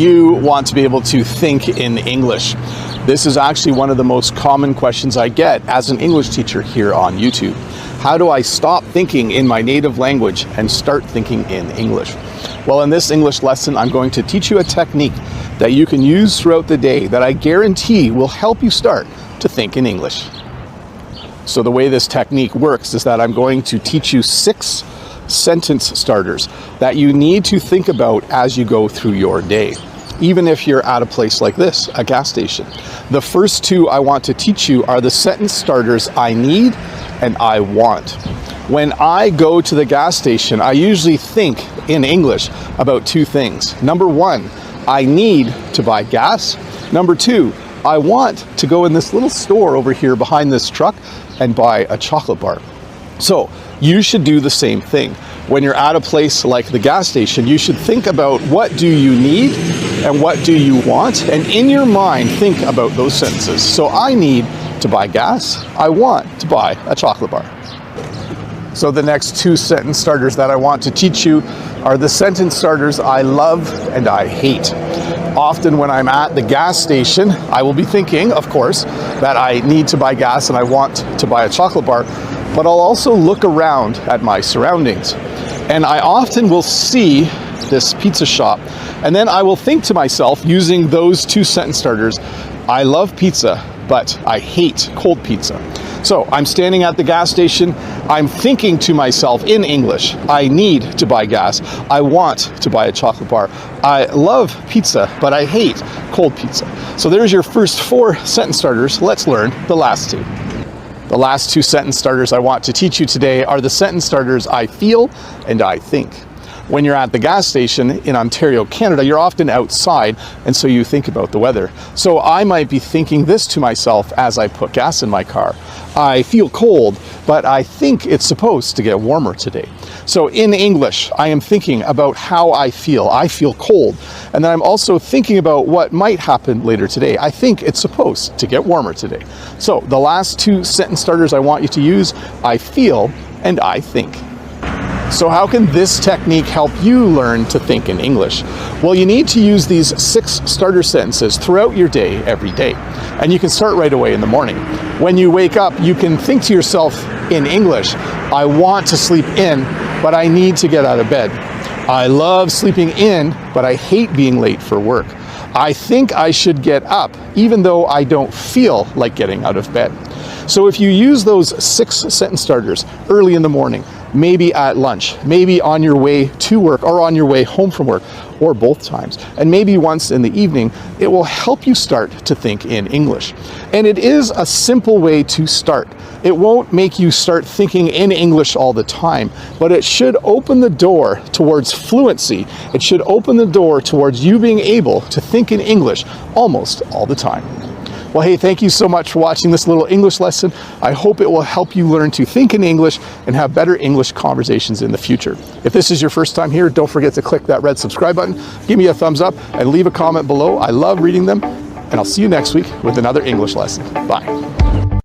you want to be able to think in English? This is actually one of the most common questions I get as an English teacher here on YouTube. How do I stop thinking in my native language and start thinking in English? Well, in this English lesson, I'm going to teach you a technique that you can use throughout the day that I guarantee will help you start to think in English. So the way this technique works is that I'm going to teach you 6 sentence starters that you need to think about as you go through your day, even if you're at a place like this, a gas station. The first 2 I want to teach you are the sentence starters I need and I want. When I go to the gas station, I usually think in English about 2 things. Number 1, I need to buy gas. Number 2, I want to go in this little store over here behind this truck and buy a chocolate bar. So you should do the same thing. When you're at a place like the gas station, you should think about what do you need and what do you want, and in your mind think about those sentences. So I need to buy gas, I want to buy a chocolate bar. So the next 2 sentence starters that I want to teach you are the sentence starters I love and I hate. Often when I'm at the gas station, I will be thinking, of course, that I need to buy gas and I want to buy a chocolate bar, but I'll also look around at my surroundings. And I often will see this pizza shop, and then I will think to myself, using those 2 sentence starters, I love pizza, but I hate cold pizza. So I'm standing at the gas station, I'm thinking to myself in English, I need to buy gas, I want to buy a chocolate bar, I love pizza, but I hate cold pizza. So there's your first 4 sentence starters. Let's learn the last 2. The last 2 sentence starters I want to teach you today are the sentence starters I feel and I think. When you're at the gas station in Ontario, Canada, you're often outside, and so you think about the weather. So I might be thinking this to myself as I put gas in my car. I feel cold, but I think it's supposed to get warmer today. So in English, I am thinking about how I feel. I feel cold. And then I'm also thinking about what might happen later today. I think it's supposed to get warmer today. So the last 2 sentence starters I want you to use, I feel and I think. So how can this technique help you learn to think in English? Well, you need to use these 6 starter sentences throughout your day, every day. And you can start right away in the morning. When you wake up, you can think to yourself in English, I want to sleep in, but I need to get out of bed. I love sleeping in, but I hate being late for work. I think I should get up, even though I don't feel like getting out of bed. So if you use those 6 sentence starters early in the morning, maybe at lunch, maybe on your way to work or on your way home from work, or both times, and maybe once in the evening, it will help you start to think in English. And it is a simple way to start. It won't make you start thinking in English all the time, but it should open the door towards fluency. It should open the door towards you being able to think in English almost all the time. Well, hey, thank you so much for watching this little English lesson. I hope it will help you learn to think in English and have better English conversations in the future. If this is your first time here, don't forget to click that red subscribe button, give me a thumbs up, and leave a comment below. I love reading them, and I'll see you next week with another English lesson. Bye.